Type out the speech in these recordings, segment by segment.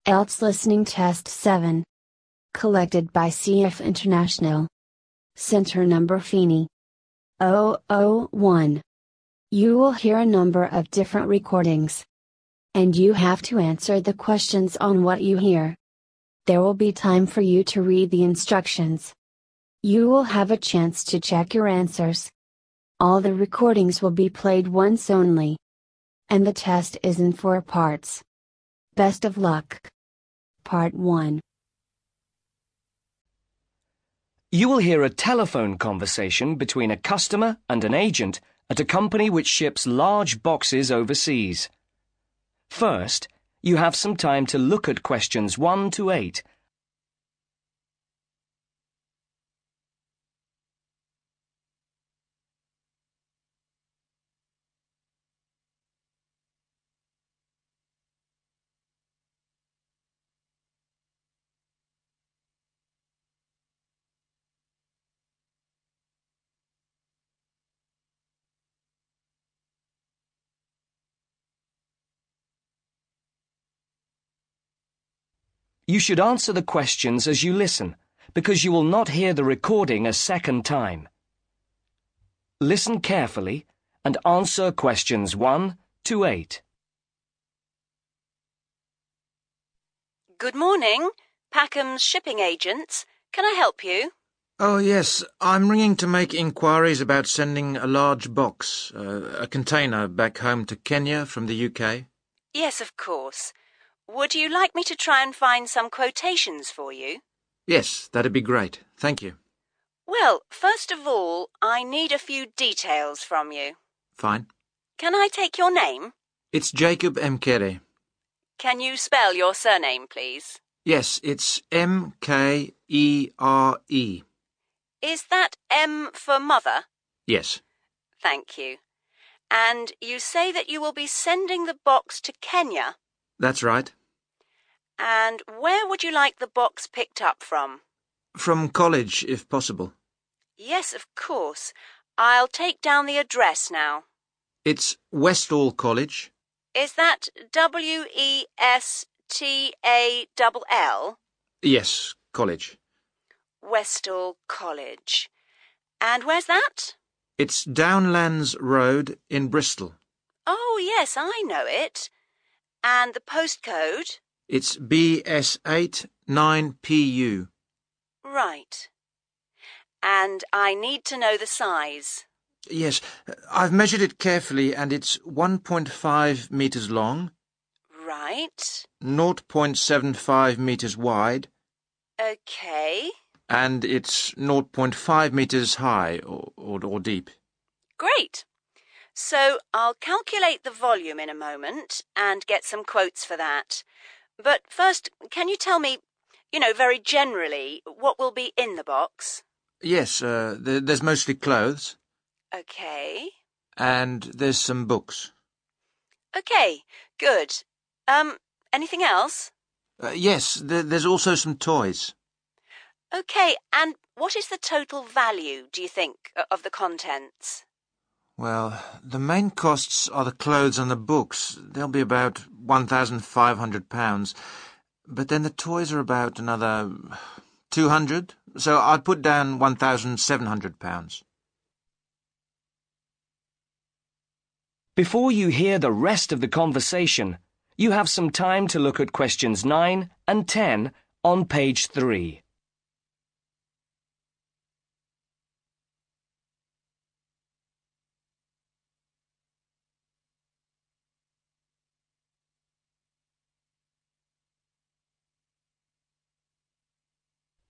IELTS Listening Test 7. Collected by CF International. Center number Feeney 001. You will hear a number of different recordings. And you have to answer the questions on what you hear. There will be time for you to read the instructions. You will have a chance to check your answers. All the recordings will be played once only. And the test is in 4 parts. Best of luck. Part 1. You will hear a telephone conversation between a customer and an agent at a company which ships large boxes overseas. First, you have some time to look at questions 1 to 8. You should answer the questions as you listen, because you will not hear the recording a second time. Listen carefully and answer questions 1 to 8. Good morning, Packham's shipping agents. Can I help you? Oh, yes. I'm ringing to make inquiries about sending a large box, a container, back home to Kenya from the UK. Yes, of course. Would you like me to try and find some quotations for you? Yes, that'd be great. Thank you. Well, first of all, I need a few details from you. Fine. Can I take your name? It's Jacob Mkere. Can you spell your surname, please? Yes, it's Mkere. Is that M for mother? Yes. Thank you. And you say that you will be sending the box to Kenya? That's right. And where would you like the box picked up from? From college, if possible. Yes, of course. I'll take down the address now. It's Westall College. Is that Westall? Yes, college. Westall College. And where's that? It's Downlands Road in Bristol. Oh, yes, I know it. And the postcode? It's BS8 9PU. Right. And I need to know the size. Yes, I've measured it carefully and it's 1.5 metres long. Right. 0.75 metres wide. Okay. And it's 0.5 metres high or deep. Great. So I'll calculate the volume in a moment and get some quotes for that. But first, can you tell me, very generally, what will be in the box? Yes, there's mostly clothes. Okay. And there's some books. Okay, good. Anything else? Yes, there's also some toys. Okay, and what is the total value, do you think, of the contents? Well, the main costs are the clothes and the books. They'll be about £1,500. But then the toys are about another 200. So I'd put down £1,700. Before you hear the rest of the conversation, you have some time to look at questions 9 and 10 on page 3.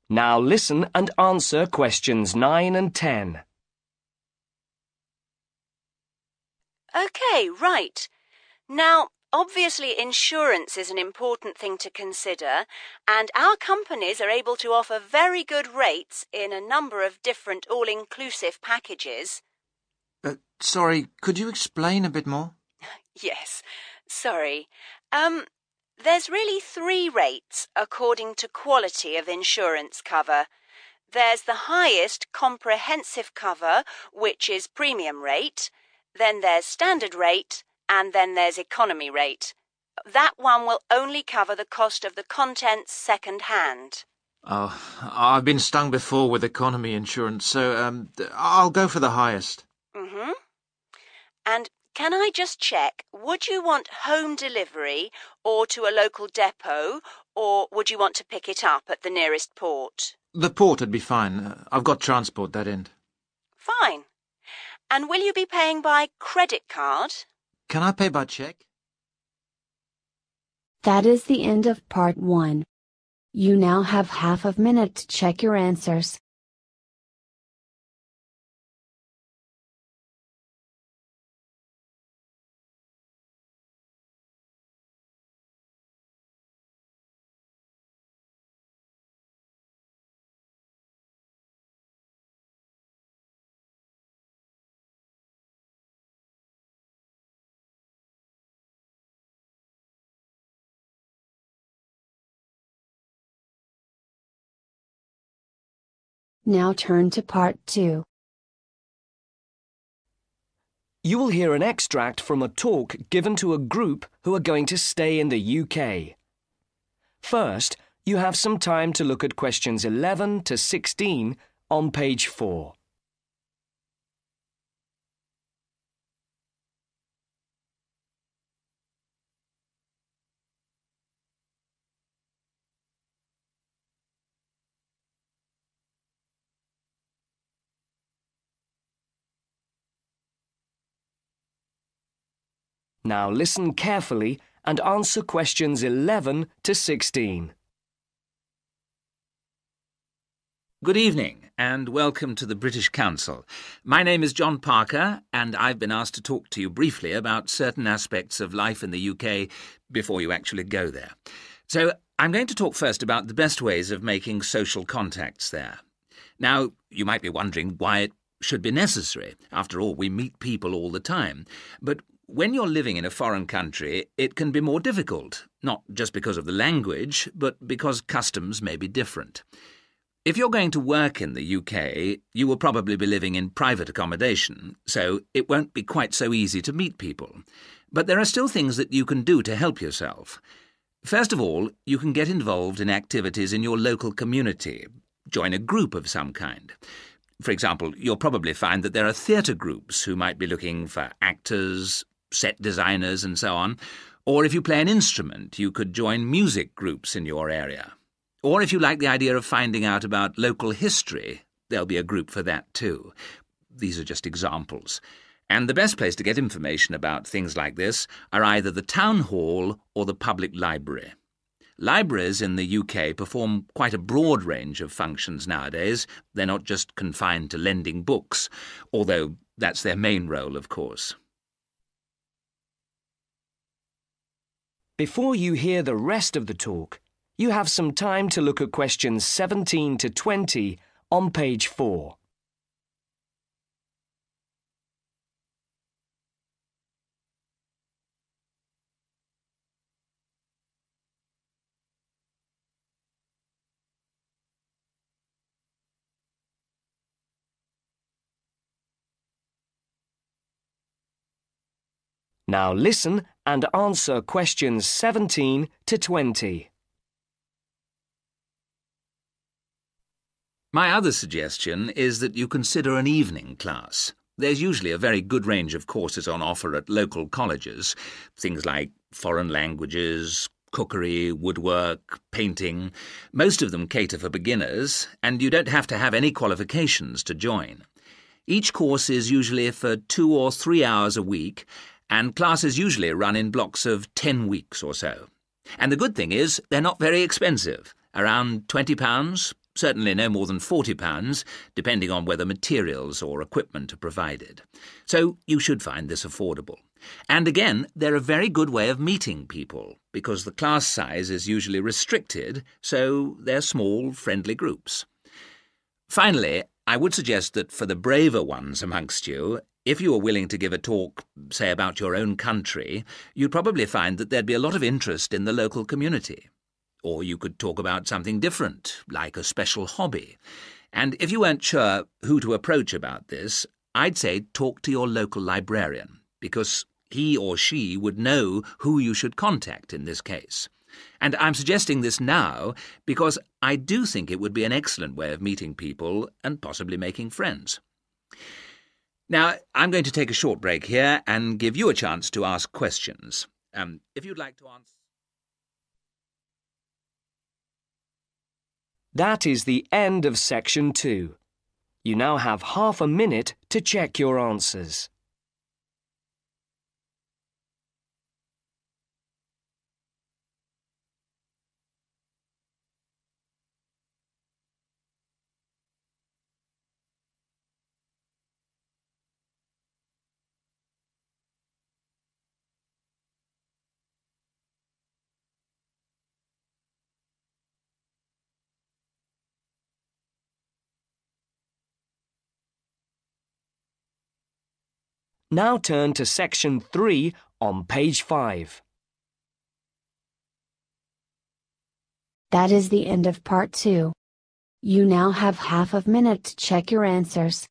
Now listen and answer questions 9 and 10. Okay, right. Now, obviously insurance is an important thing to consider, and our companies are able to offer very good rates in a number of different all-inclusive packages. Sorry, could you explain a bit more? Yes, sorry. There's really 3 rates according to quality of insurance cover. There's the highest comprehensive cover, which is premium rate. Then there's standard rate, and then there's economy rate. That one will only cover the cost of the contents second-hand. Oh, I've been stung before with economy insurance, so I'll go for the highest. Mm-hmm. And can I just check, would you want home delivery or to a local depot, or would you want to pick it up at the nearest port? The port would be fine. I've got transport that end. Fine. And will you be paying by credit card? Can I pay by cheque? That is the end of part 1. You now have half a minute to check your answers. Now turn to part 2. You will hear an extract from a talk given to a group who are going to stay in the UK. First, you have some time to look at questions 11 to 16 on page 4. Now listen carefully and answer questions 11 to 16. Good evening and welcome to the British Council. My name is John Parker and I've been asked to talk to you briefly about certain aspects of life in the UK before you actually go there. So I'm going to talk first about the best ways of making social contacts there. Now, you might be wondering why it should be necessary. After all, we meet people all the time. But when you're living in a foreign country, it can be more difficult, not just because of the language, but because customs may be different. If you're going to work in the UK, you will probably be living in private accommodation, so it won't be quite so easy to meet people. But there are still things that you can do to help yourself. First of all, you can get involved in activities in your local community. Join a group of some kind. For example, you'll probably find that there are theatre groups who might be looking for actors, set designers and so on. Or if you play an instrument, you could join music groups in your area. Or if you like the idea of finding out about local history, there'll be a group for that too. These are just examples. And the best place to get information about things like this are either the town hall or the public library. Libraries in the UK perform quite a broad range of functions nowadays. They're not just confined to lending books, although that's their main role, of course. Before you hear the rest of the talk, you have some time to look at questions 17 to 20 on page 4. Now listen and answer questions 17 to 20. My other suggestion is that you consider an evening class. There's usually a very good range of courses on offer at local colleges, things like foreign languages, cookery, woodwork, painting. Most of them cater for beginners, and you don't have to have any qualifications to join. Each course is usually for 2 or 3 hours a week, and classes usually run in blocks of 10 weeks or so. And the good thing is they're not very expensive, around £20, certainly no more than £40, depending on whether materials or equipment are provided. So you should find this affordable. And again, they're a very good way of meeting people, because the class size is usually restricted, so they're small, friendly groups. Finally, I would suggest that for the braver ones amongst you, if you were willing to give a talk, say, about your own country, you'd probably find that there'd be a lot of interest in the local community. Or you could talk about something different, like a special hobby. And if you weren't sure who to approach about this, I'd say talk to your local librarian, because He or she would know who you should contact in this case. And I'm suggesting this now because I do think it would be an excellent way of meeting people and possibly making friends. Now, I'm going to take a short break here and give you a chance to ask questions. If you'd like to answer... That is the end of section 2. You now have half a minute to check your answers. Now turn to section 3 on page 5. That is the end of part 2. You now have half a minute to check your answers.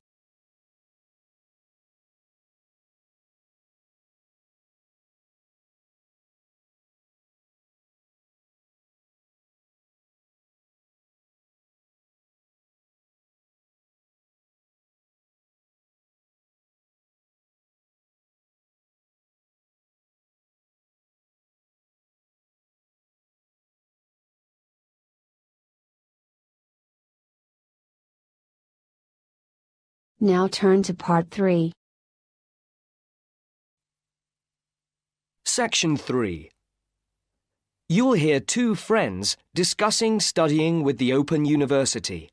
Now turn to part 3. Section 3. You will hear two friends discussing studying with the Open University.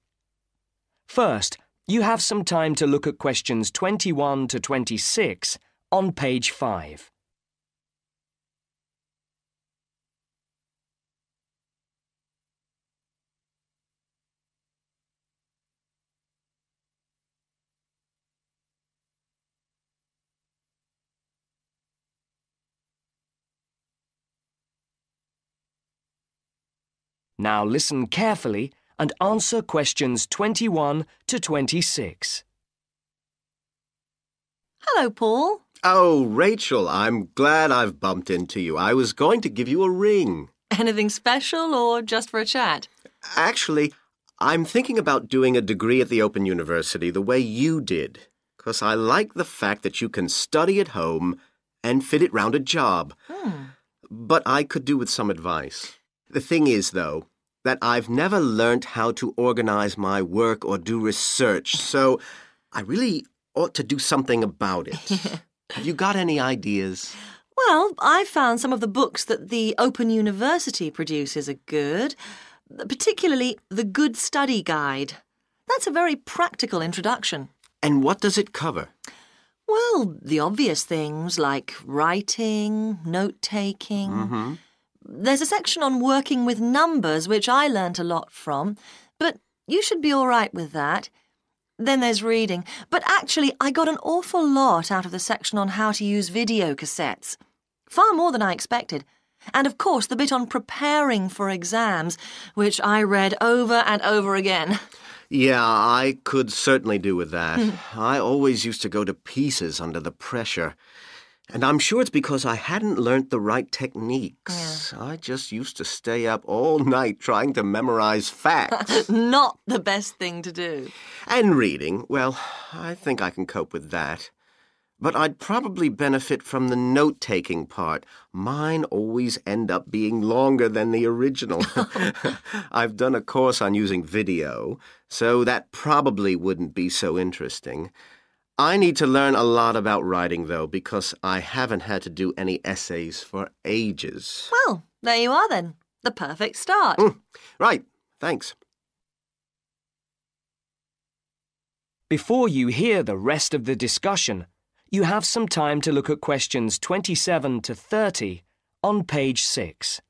First, you have some time to look at questions 21 to 26 on page 5. Now listen carefully and answer questions 21 to 26. Hello, Paul. Oh, Rachel, I'm glad I've bumped into you. I was going to give you a ring. Anything special or just for a chat? Actually, I'm thinking about doing a degree at the Open University the way you did, 'cause I like the fact that you can study at home and fit it round a job. But I could do with some advice. The thing is, though, that I've never learnt how to organize my work or do research, so I really ought to do something about it. Have you got any ideas? Well, I found some of the books that the Open University produces are good, particularly the Good Study Guide. That's a very practical introduction. And what does it cover? Well, the obvious things like writing, note-taking. There's a section on working with numbers, which I learnt a lot from, but you should be all right with that. Then there's reading. But actually, I got an awful lot out of the section on how to use video cassettes. Far more than I expected. And of course, the bit on preparing for exams, which I read over and over again. Yeah, I could certainly do with that. I always used to go to pieces under the pressure. And I'm sure it's because I hadn't learnt the right techniques. I just used to stay up all night trying to memorize facts. Not the best thing to do. And reading, well, I think I can cope with that. But I'd probably benefit from the note-taking part. Mine always end up being longer than the original. I've done a course on using video, so that probably wouldn't be so interesting. I need to learn a lot about writing, though, because I haven't had to do any essays for ages. Well, there you are then. The perfect start. Right, thanks. Before you hear the rest of the discussion, you have some time to look at questions 27 to 30 on page 6.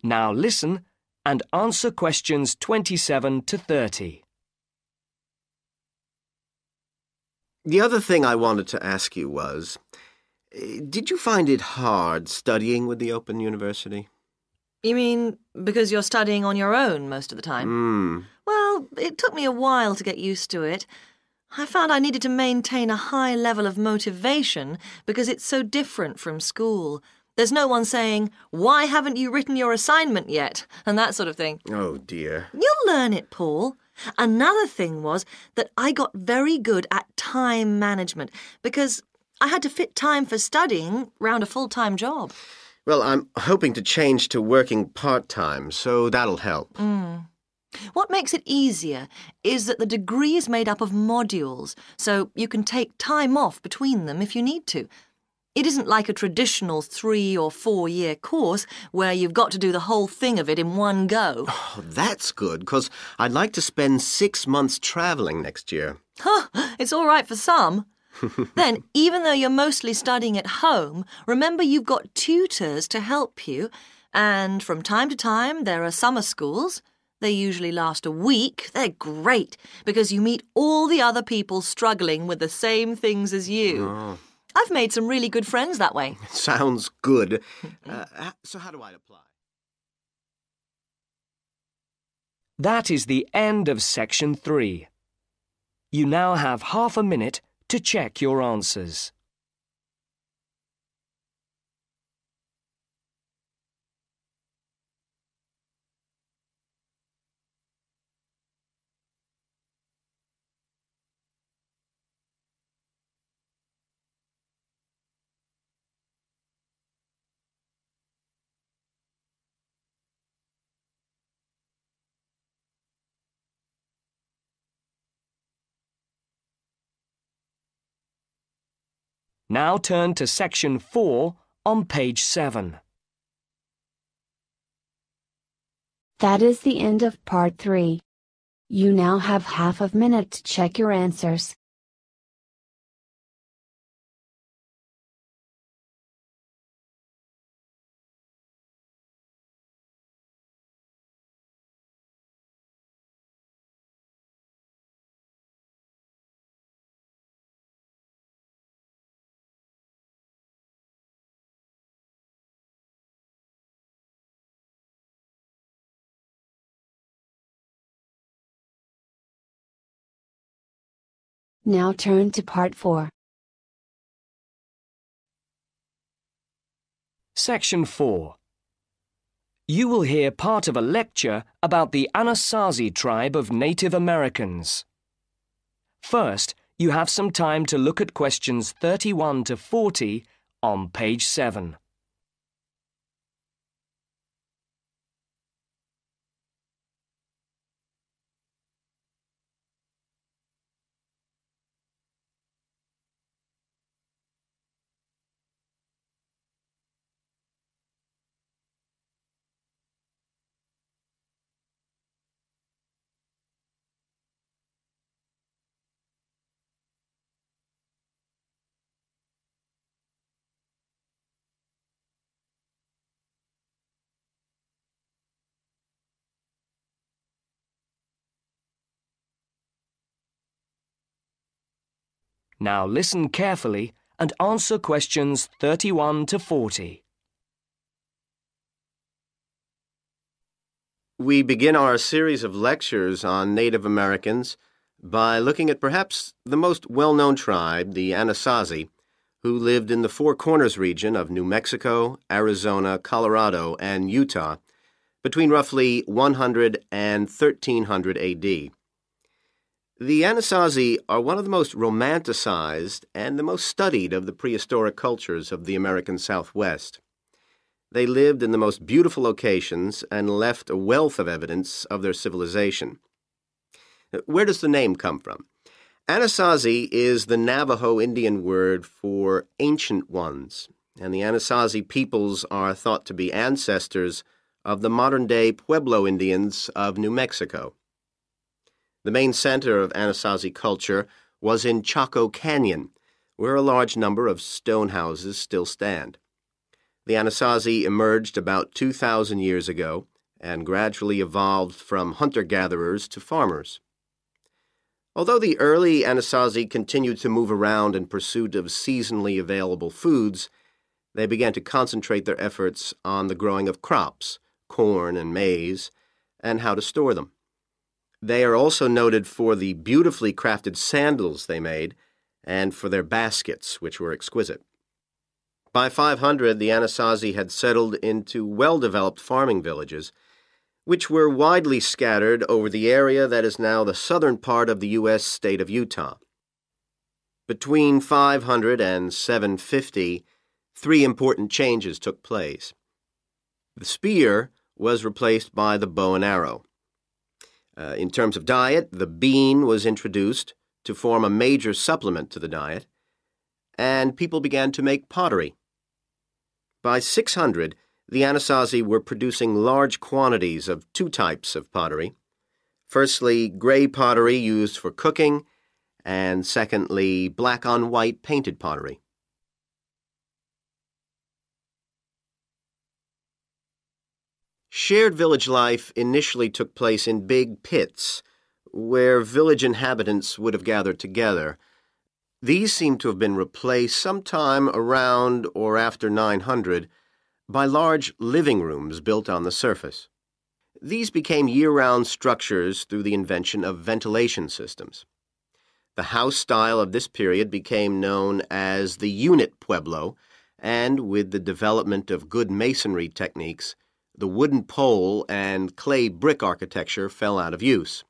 Now listen and answer questions 27 to 30. The other thing I wanted to ask you was, Did you find it hard studying with the Open University? You mean because you're studying on your own most of the time? Well, it took me a while to get used to it. I found I needed to maintain a high level of motivation because it's so different from school. There's no one saying, "Why haven't you written your assignment yet?" and that sort of thing. Oh, dear. You'll learn it, Paul. Another thing was that I got very good at time management because I had to fit time for studying round a full-time job. Well, I'm hoping to change to working part-time, so that'll help. What makes it easier is that the degree is made up of modules, so you can take time off between them if you need to. It isn't like a traditional 3 or 4 year course where you've got to do the whole thing of it in one go. Oh, that's good, because I'd like to spend 6 months travelling next year. It's all right for some. Then, even though you're mostly studying at home, remember you've got tutors to help you, and from time to time there are summer schools. They usually last a week. They're great because you meet all the other people struggling with the same things as you. Oh. I've made some really good friends that way. Sounds good. So how do I apply? That is the end of section 3. You now have half a minute to check your answers. Now turn to section 4 on page 7. That is the end of part 3. You now have half a minute to check your answers. Now turn to part 4. Section 4. You will hear part of a lecture about the Anasazi tribe of Native Americans. First, you have some time to look at questions 31 to 40 on page 7. Now listen carefully and answer questions 31 to 40. We begin our series of lectures on Native Americans by looking at perhaps the most well-known tribe, the Anasazi, who lived in the Four Corners region of New Mexico, Arizona, Colorado, and Utah between roughly 100 and 1300 A.D. The Anasazi are one of the most romanticized and the most studied of the prehistoric cultures of the American Southwest. They lived in the most beautiful locations and left a wealth of evidence of their civilization. Where does the name come from? Anasazi is the Navajo Indian word for ancient ones, and the Anasazi peoples are thought to be ancestors of the modern-day Pueblo Indians of New Mexico. The main center of Anasazi culture was in Chaco Canyon, where a large number of stone houses still stand. The Anasazi emerged about 2,000 years ago and gradually evolved from hunter-gatherers to farmers. Although the early Anasazi continued to move around in pursuit of seasonally available foods, they began to concentrate their efforts on the growing of crops, corn and maize, and how to store them. They are also noted for the beautifully crafted sandals they made and for their baskets, which were exquisite. By 500, the Anasazi had settled into well-developed farming villages, which were widely scattered over the area that is now the southern part of the U.S. state of Utah. Between 500 and 750, three important changes took place. The spear was replaced by the bow and arrow. In terms of diet, the bean was introduced to form a major supplement to the diet, and people began to make pottery. By 600, the Anasazi were producing large quantities of two types of pottery. Firstly, gray pottery used for cooking, and secondly, black-on-white painted pottery. Shared village life initially took place in big pits, where village inhabitants would have gathered together. These seem to have been replaced sometime around or after 900 by large living rooms built on the surface. These became year-round structures through the invention of ventilation systems. The house style of this period became known as the unit pueblo, and with the development of good masonry techniques, the wooden pole and clay brick architecture fell out of use.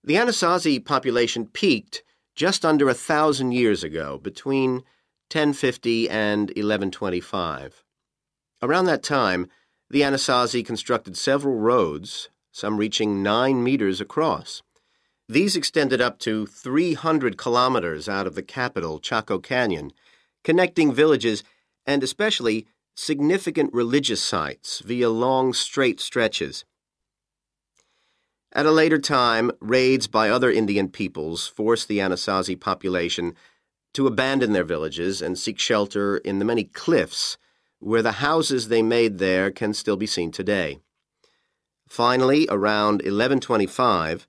The Anasazi population peaked just under 1,000 years ago, between 1050 and 1125. Around that time, the Anasazi constructed several roads, some reaching 9 meters across. These extended up to 300 kilometers out of the capital, Chaco Canyon, connecting villages and especially significant religious sites via long, straight stretches. At a later time, raids by other Indian peoples forced the Anasazi population to abandon their villages and seek shelter in the many cliffs where the houses they made there can still be seen today. Finally, around 1125,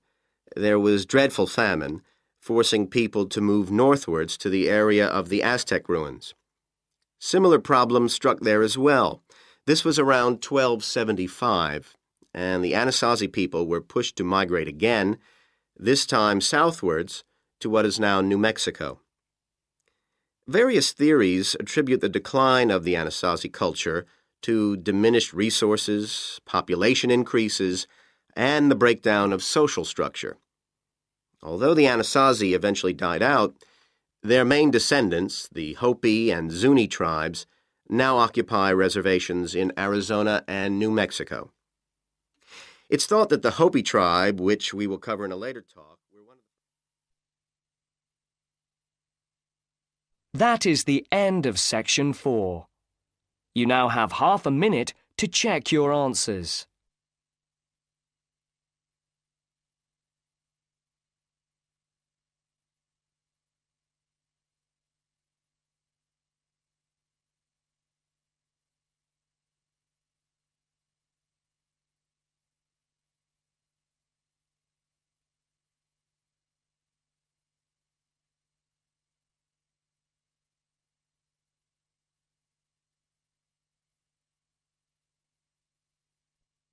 there was dreadful famine, forcing people to move northwards to the area of the Aztec ruins. Similar problems struck there as well. This was around 1275, and the Anasazi people were pushed to migrate again, this time southwards to what is now New Mexico. Various theories attribute the decline of the Anasazi culture to diminished resources, population increases, and the breakdown of social structure. Although the Anasazi eventually died out, their main descendants, the Hopi and Zuni tribes, now occupy reservations in Arizona and New Mexico. It's thought that the Hopi tribe, which we will cover in a later talk, were one of That is the end of section 4. You now have half a minute to check your answers.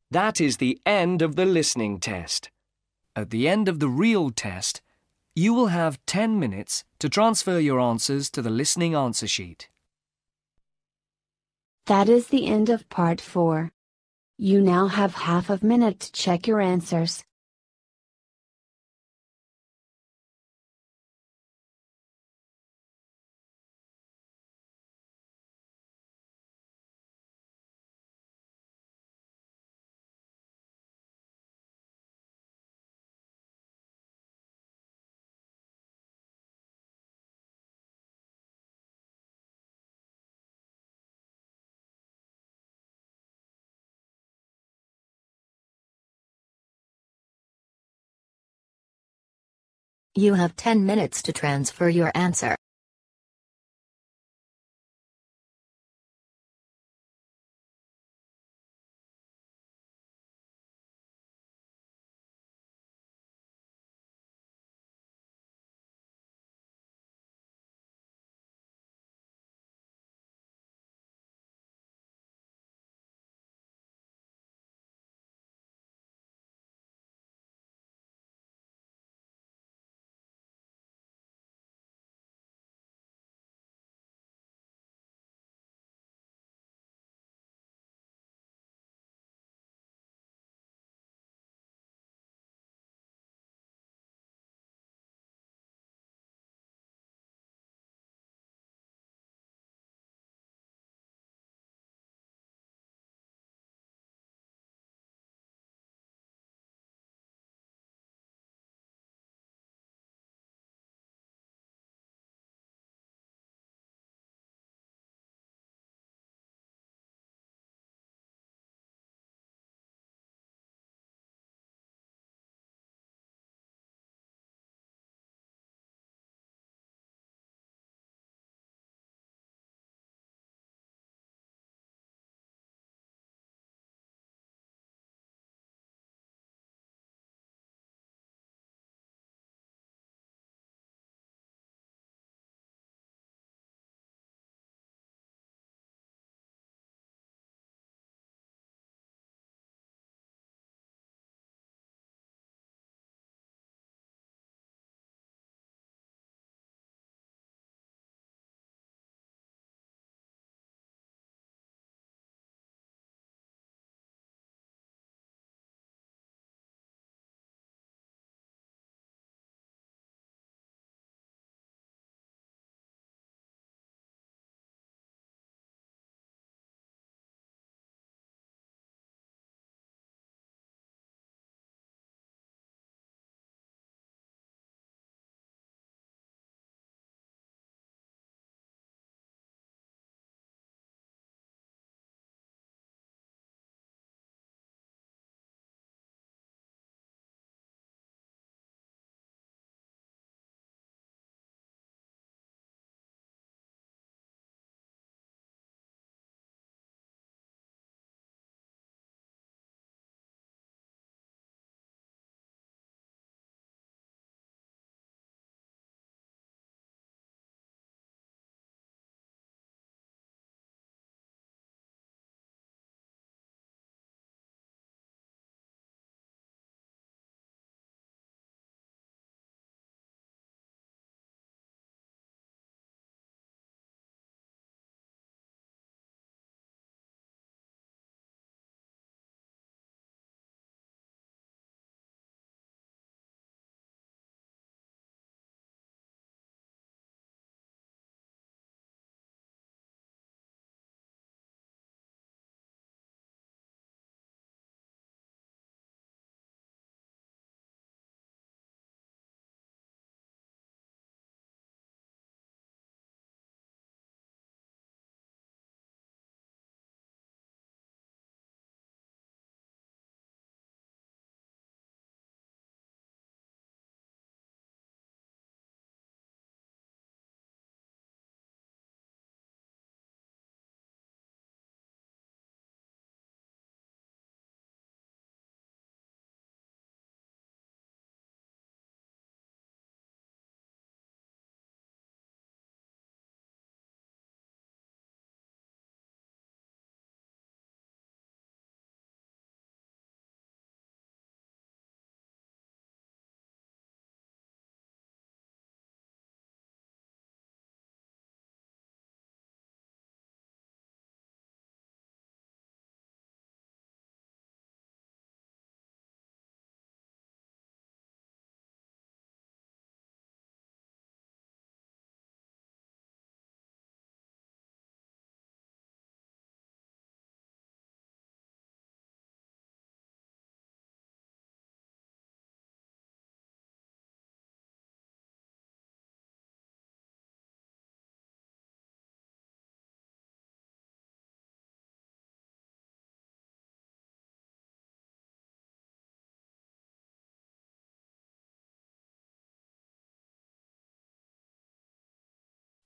That is the end of the listening test. At the end of the real test, you will have 10 minutes to transfer your answers to the listening answer sheet. That is the end of part 4. You now have half a minute to check your answers. You have 10 minutes to transfer your answer.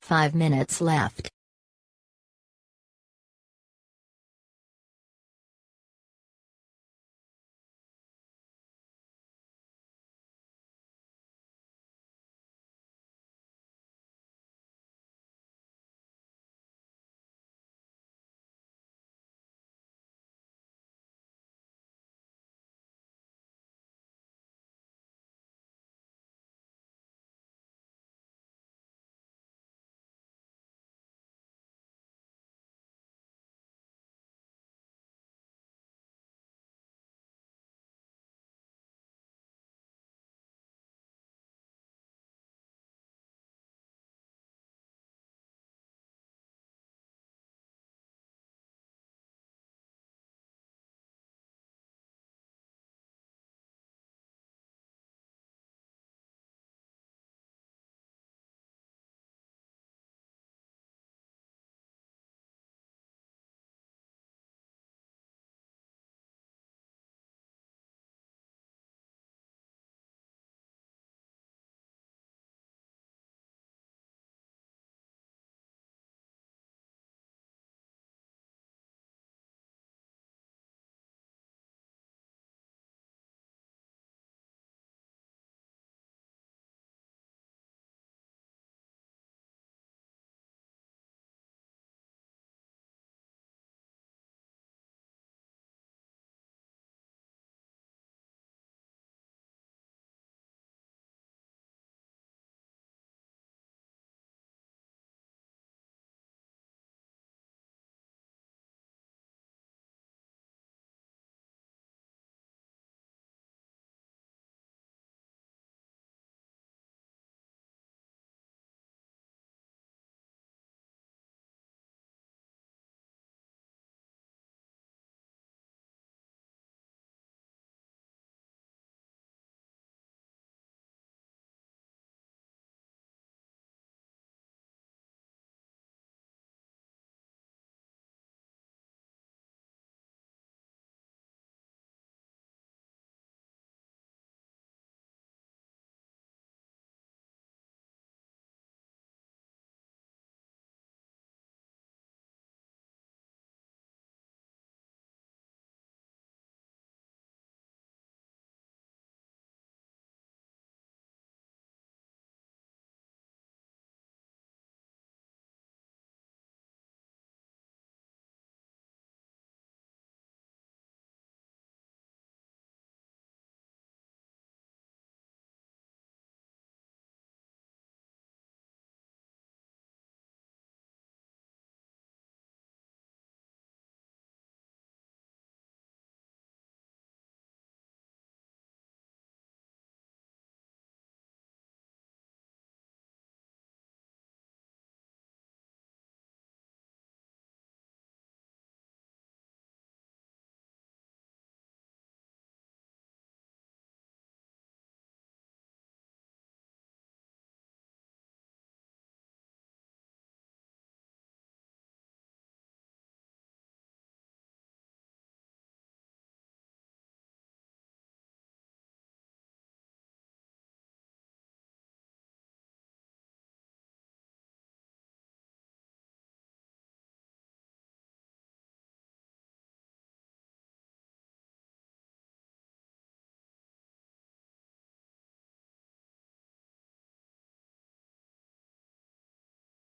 5 minutes left.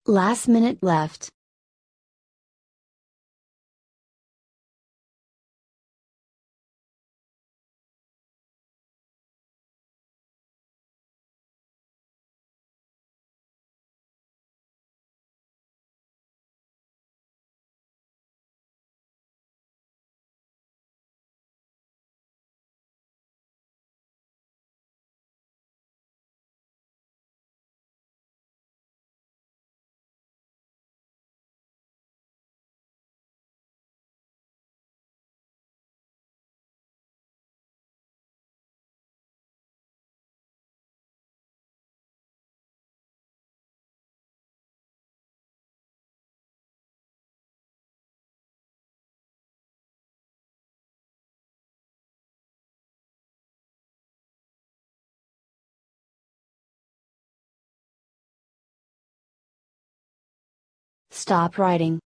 Last minute left. stop writing.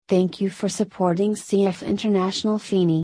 Thank you for supporting CF International Feeney.